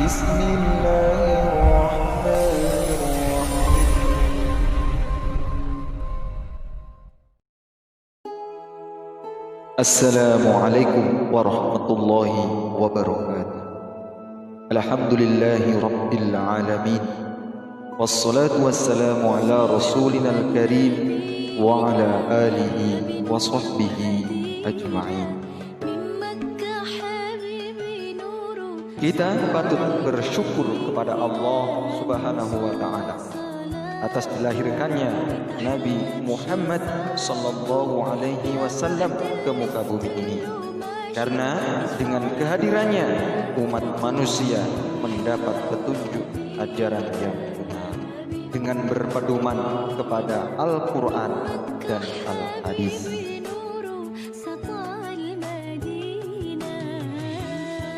Assalamualaikum warahmatullahi wabarakatuh. Alhamdulillahi rabbil alamin. Wassalatu wassalamu ala rasulina al-karim wa ala alihi wa sahbihi ajma'in. Kita patut bersyukur kepada Allah Subhanahu wa ta'ala atas dilahirkannya Nabi Muhammad sallallahu alaihi wasallam ke muka bumi ini. Karena dengan kehadirannya umat manusia mendapat petunjuk ajaran yang benar dengan berpedoman kepada Al-Quran dan Al-Hadis.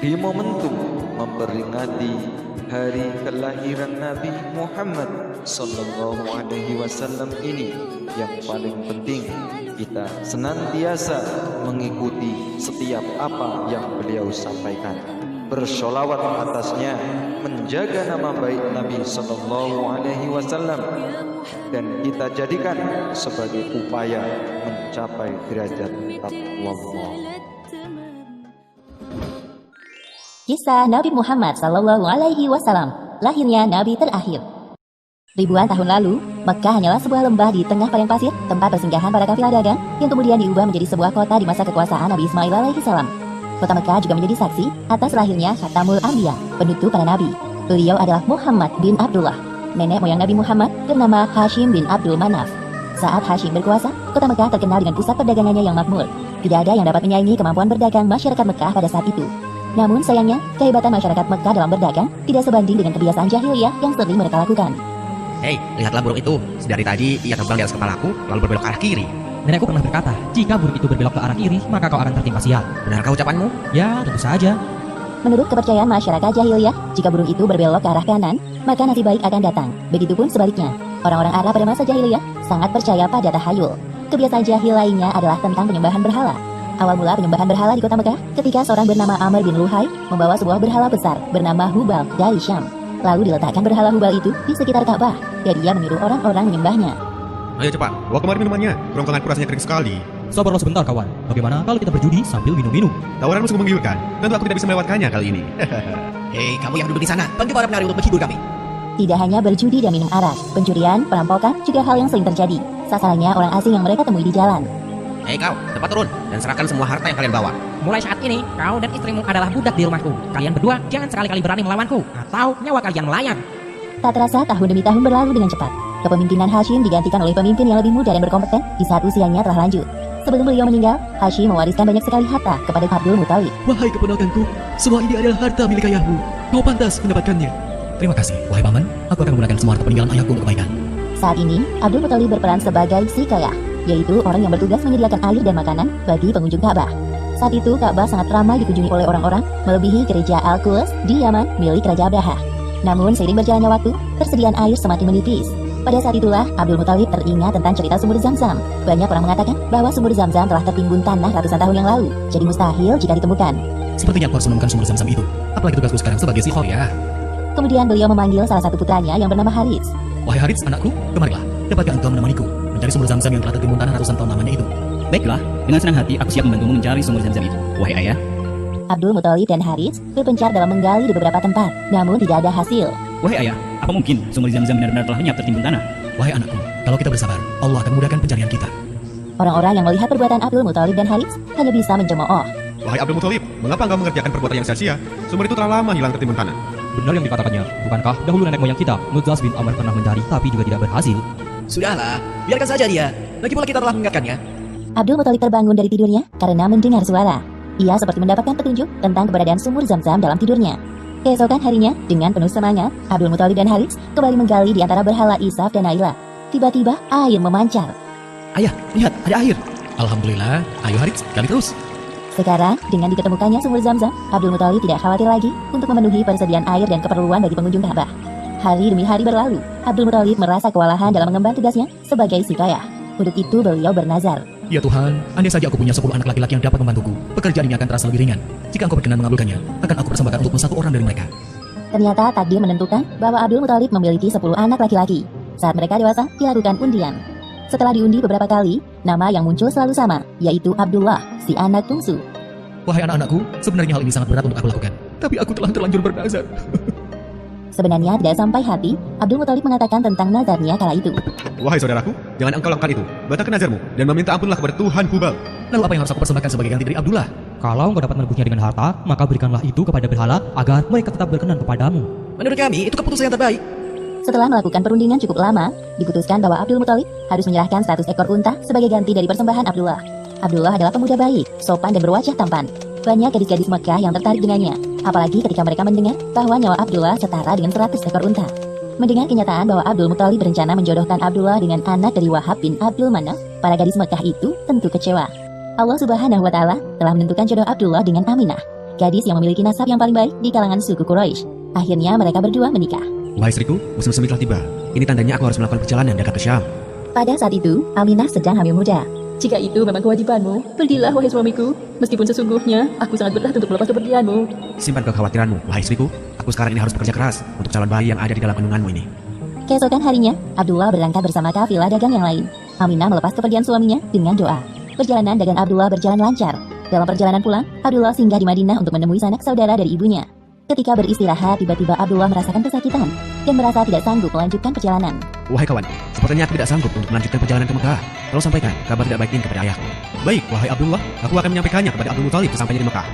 Di momentum memperingati hari kelahiran Nabi Muhammad sallallahu alaihi wasallam ini, yang paling penting kita senantiasa mengikuti setiap apa yang beliau sampaikan, bersholawat atasnya, menjaga nama baik Nabi sallallahu alaihi wasallam, dan kita jadikan sebagai upaya mencapai derajat taqwa. Kisah Nabi Muhammad sallallahu alaihi wasallam, lahirnya Nabi terakhir. Ribuan tahun lalu, Mekah hanyalah sebuah lembah di tengah padang pasir, tempat persinggahan para kafilah dagang yang kemudian diubah menjadi sebuah kota di masa kekuasaan Nabi Ismail alaihi salam. Kota Mekah juga menjadi saksi atas lahirnya Khatamul Anbiya, penutup para nabi. Beliau adalah Muhammad bin Abdullah. Nenek moyang Nabi Muhammad bernama Hashim bin Abdul Manaf. Saat Hashim berkuasa, kota Mekah terkenal dengan pusat perdagangannya yang makmur. Tidak ada yang dapat menyaingi kemampuan berdagang masyarakat Mekah pada saat itu. Namun sayangnya, kehebatan masyarakat Mekah dalam berdagang tidak sebanding dengan kebiasaan jahiliyah yang sering mereka lakukan. Hei, lihatlah burung itu. Dari tadi ia terbang di atas kepalaku, lalu berbelok ke arah kiri. Nenekku pernah berkata, jika burung itu berbelok ke arah kiri, maka kau akan tertimpa sial. Benarkah ucapanmu? Ya, tentu saja. Menurut kepercayaan masyarakat jahiliyah, jika burung itu berbelok ke arah kanan, maka nasib baik akan datang. Begitupun sebaliknya. Orang-orang Arab pada masa jahiliyah sangat percaya pada tahayul. Kebiasaan jahil lainnya adalah tentang penyembahan berhala. Awal mula penyembahan berhala di kota Mekah ketika seorang bernama Amr bin Luhai membawa sebuah berhala besar bernama Hubal dari Syam. Lalu diletakkan berhala Hubal itu di sekitar Ka'bah dan dia menyuruh orang-orang menyembahnya. Ayo cepat, bawa kemari minumannya. Kerongkonganku rasanya kering sekali. Sabarlah sebentar kawan. Bagaimana kalau kita berjudi sambil minum-minum? Tawaranmu sungguh menggiurkan. Tentu aku tidak bisa melewatkannya kali ini. Hei, kamu yang duduk di sana, panggil para penari untuk menghibur kami. Tidak hanya berjudi dan minum arak, pencurian, perampokan juga hal yang sering terjadi. Sasarannya orang asing yang mereka temui di jalan. Hei kau, cepat turun dan serahkan semua harta yang kalian bawa. Mulai saat ini, kau dan istrimu adalah budak di rumahku. Kalian berdua jangan sekali-kali berani melawanku, atau nyawa kalian melayang. Tak terasa tahun demi tahun berlalu dengan cepat. Kepemimpinan Hashim digantikan oleh pemimpin yang lebih muda dan berkompeten di saat usianya telah lanjut. Sebelum beliau meninggal, Hashim mewariskan banyak sekali harta kepada Abdul Muthalib. Wahai keponakanku, semua ini adalah harta milik ayahmu. Kau pantas mendapatkannya. Terima kasih, wahai paman. Aku akan menggunakan semua harta peninggalan ayahku untuk kebaikan. Saat ini, Abdul Muthalib berperan sebagai sikayah, yaitu orang yang bertugas menyediakan air dan makanan bagi pengunjung Ka'bah. Saat itu, Ka'bah sangat ramai dikunjungi oleh orang-orang, melebihi gereja Al-Quds di Yaman milik Raja Abraha. Namun, seiring berjalannya waktu, persediaan air semakin menipis. Pada saat itulah, Abdul Muthalib teringat tentang cerita sumur Zam-Zam. Banyak orang mengatakan bahwa sumur Zam-Zam telah tertimbun tanah ratusan tahun yang lalu, jadi mustahil jika ditemukan. Sepertinya aku harus menemukan sumur Zam-Zam itu. Apalagi tugasku sekarang sebagai Sikhoh ya. Kemudian beliau memanggil salah satu putranya yang bernama Harits. Wahai Harits, anakku, kemarilah. Dapatkah engkau menemaniku mencari sumur Zam-Zam yang telah tertimbun tanah ratusan tahun lamanya itu? Baiklah, dengan senang hati aku siap membantumu mencari sumur Zam-Zam itu, wahai ayah. Abdul Muthalib dan Harits berpencar dalam menggali di beberapa tempat, namun tidak ada hasil. Wahai ayah, apa mungkin sumur Zam-Zam benar-benar telah lenyap tertimbun tanah? Wahai anakku, kalau kita bersabar, Allah akan mudahkan pencarian kita. Orang-orang yang melihat perbuatan Abdul Muthalib dan Harits hanya bisa mencemooh. Wahai Abdul Muthalib, mengapa engkau mengerjakan perbuatan yang sia-sia? Sumur itu telah lama hilang tertimbun tanah. Benar yang dikatakannya, bukankah dahulu nenek moyang kita, Mughaz bin Amr pernah mencari tapi juga tidak berhasil? Sudahlah, biarkan saja dia. Lagipula kita telah mengingatkannya. Abdul Muthalib terbangun dari tidurnya karena mendengar suara. Ia seperti mendapatkan petunjuk tentang keberadaan sumur Zam-Zam dalam tidurnya. Keesokan harinya, dengan penuh semangat, Abdul Muthalib dan Harits kembali menggali di antara berhala Isaf dan Naila. Tiba-tiba, air memancar. Ayah, lihat, ada air. Alhamdulillah, ayo Harits, gali terus. Sekarang, dengan diketemukannya sumur Zam-Zam, Abdul Muthalib tidak khawatir lagi untuk memenuhi persediaan air dan keperluan bagi pengunjung Ka'bah. Hari demi hari berlalu, Abdul Muthalib merasa kewalahan dalam mengemban tugasnya sebagai sikayah. Untuk itu beliau bernazar. Ya Tuhan, andai saja aku punya 10 anak laki-laki yang dapat membantuku, pekerjaan ini akan terasa lebih ringan. Jika engkau berkenan mengabulkannya, akan aku persembahkan untukmu 1 orang dari mereka. Ternyata takdir menentukan bahwa Abdul Muthalib memiliki 10 anak laki-laki. Saat mereka dewasa, dilakukan undian. Setelah diundi beberapa kali, nama yang muncul selalu sama, yaitu Abdullah, si anak bungsu. Wahai anak-anakku, sebenarnya hal ini sangat berat untuk aku lakukan. Tapi aku telah terlanjur bernazar. Sebenarnya tidak sampai hati, Abdul Muthalib mengatakan tentang nazarnya kala itu. Wahai saudaraku, jangan engkau lakukan itu. Batalkan nazarmu dan meminta ampunlah kepada Tuhan Hubal. Lalu apa yang harus aku persembahkan sebagai ganti dari Abdullah? Kalau engkau dapat menebusnya dengan harta, maka berikanlah itu kepada berhala agar mereka tetap berkenan kepadamu. Menurut kami, itu keputusan yang terbaik. Setelah melakukan perundingan cukup lama, diputuskan bahwa Abdul Muthalib harus menyerahkan 100 ekor unta sebagai ganti dari persembahan Abdullah. Abdullah adalah pemuda baik, sopan dan berwajah tampan. Banyak gadis-gadis Mekah yang tertarik dengannya, apalagi ketika mereka mendengar bahwa nyawa Abdullah setara dengan 100 ekor unta. Mendengar kenyataan bahwa Abdul Muthalib berencana menjodohkan Abdullah dengan anak dari Wahab bin Abdul Manaf, para gadis Mekah itu tentu kecewa. Allah Subhanahu wa Ta'ala telah menentukan jodoh Abdullah dengan Aminah, gadis yang memiliki nasab yang paling baik di kalangan suku Quraisy. Akhirnya mereka berdua menikah. Wahai istriku, musim semi telah tiba. Ini tandanya aku harus melakukan perjalanan dekat ke Syam. Pada saat itu, Aminah sedang hamil muda. Jika itu memang kewajibanmu, pergilah wahai suamiku. Meskipun sesungguhnya, aku sangat berat untuk melepas kepergianmu. Simpan kekhawatiranmu, wahai istriku. Aku sekarang ini harus bekerja keras untuk calon bayi yang ada di dalam kandunganmu ini. Keesokan harinya, Abdullah berangkat bersama kafilah dagang yang lain. Aminah melepas kepergian suaminya dengan doa. Perjalanan dagang Abdullah berjalan lancar. Dalam perjalanan pulang, Abdullah singgah di Madinah untuk menemui sanak saudara dari ibunya. Ketika beristirahat, tiba-tiba Abdullah merasakan kesakitan dan merasa tidak sanggup melanjutkan perjalanan. Wahai kawan, sepertinya aku tidak sanggup untuk melanjutkan perjalanan ke Mekah. Tolong sampaikan kabar tidak baik ini kepada ayahku. Baik, wahai Abdullah, aku akan menyampaikannya kepada Abdul Muthalib sesampainya di Mekah.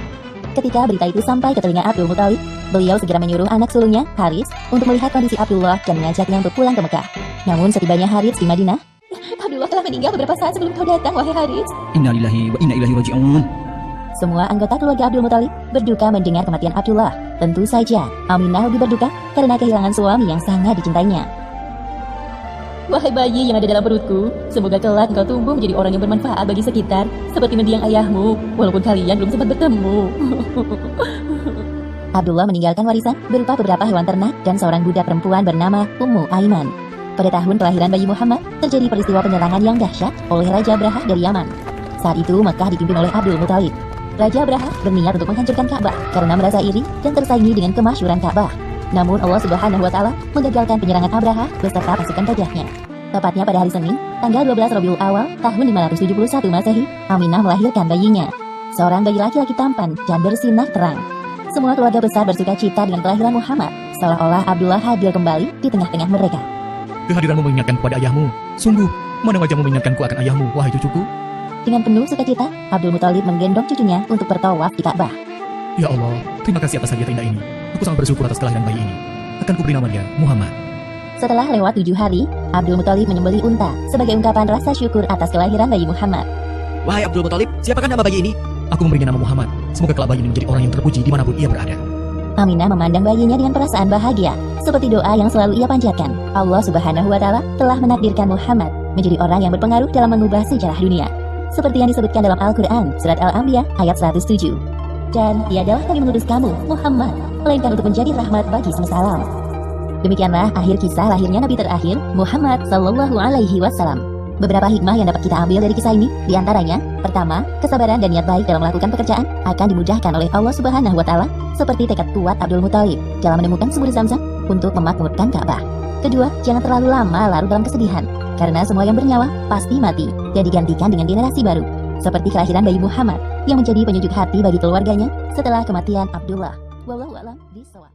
Ketika berita itu sampai ke telinga Abdul Muthalib, beliau segera menyuruh anak sulungnya, Haris, untuk melihat kondisi Abdullah dan mengajaknya untuk pulang ke Mekah. Namun setibanya Haris di Madinah, Abdullah telah meninggal beberapa saat sebelum kau datang, wahai Haris. Inna lillahi wa inna ilaihi raji'un. semua anggota keluarga Abdul Muthalib berduka mendengar kematian Abdullah. Tentu saja, Aminah lebih berduka karena kehilangan suami yang sangat dicintainya. Wahai bayi yang ada dalam perutku, semoga kelak engkau tumbuh menjadi orang yang bermanfaat bagi sekitar, seperti mendiang ayahmu, walaupun kalian belum sempat bertemu. Abdullah meninggalkan warisan berupa beberapa hewan ternak dan seorang budak perempuan bernama Ummu Aiman. Pada tahun kelahiran bayi Muhammad, terjadi peristiwa penyerangan yang dahsyat oleh Raja Abrahah dari Yaman. Saat itu Mekah dipimpin oleh Abdul Muthalib. Raja Abrahah berniat untuk menghancurkan Ka'bah karena merasa iri dan tersaingi dengan kemasyhuran Ka'bah. Namun Allah Subhanahu wa Ta'ala menggagalkan penyerangan Abrahah beserta pasukan gajahnya. Tepatnya pada hari Senin, tanggal 12 Rabiul Awal tahun 571 Masehi, Aminah melahirkan bayinya. Seorang bayi laki-laki tampan dan bersinar terang. Semua keluarga besar bersuka cita dengan kelahiran Muhammad, seolah-olah Abdullah hadir kembali di tengah-tengah mereka. Kehadiranmu mengingatkan kepada ayahmu. Sungguh, mana wajahmu mengingatkanku akan ayahmu, wahai cucuku. Dengan penuh sukacita, Abdul Muthalib menggendong cucunya untuk bertawaf di Ka'bah. Ya Allah, terima kasih atas hadiah indah ini. Aku sangat bersyukur atas kelahiran bayi ini. Akan kuberi namanya Muhammad. Setelah lewat 7 hari, Abdul Muthalib menyembelih unta sebagai ungkapan rasa syukur atas kelahiran bayi Muhammad. Wahai Abdul Muthalib, siapakah nama bayi ini? Aku memberinya nama Muhammad. Semoga kelak bayi ini menjadi orang yang terpuji dimanapun ia berada. Aminah memandang bayinya dengan perasaan bahagia, seperti doa yang selalu ia panjatkan. Allah Subhanahu wa Ta'ala telah menakdirkan Muhammad menjadi orang yang berpengaruh dalam mengubah sejarah dunia. Seperti yang disebutkan dalam Al-Quran, Surat Al-Anbiya ayat 107. Dan tiadalah kami mengutus kamu, Muhammad, melainkan untuk menjadi rahmat bagi semesta alam. Demikianlah akhir kisah lahirnya Nabi terakhir, Muhammad Sallallahu Alaihi Wasallam. Beberapa hikmah yang dapat kita ambil dari kisah ini, diantaranya, pertama, kesabaran dan niat baik dalam melakukan pekerjaan akan dimudahkan oleh Allah Subhanahu wa Ta'ala, seperti tekad kuat Abdul Muthalib dalam menemukan sumber Zamzam untuk memakmurkan Ka'bah. Kedua, jangan terlalu lama larut dalam kesedihan, karena semua yang bernyawa pasti mati dan digantikan dengan generasi baru, seperti kelahiran bayi Muhammad yang menjadi penyejuk hati bagi keluarganya setelah kematian Abdullah. Wallahu a'lam bishawab.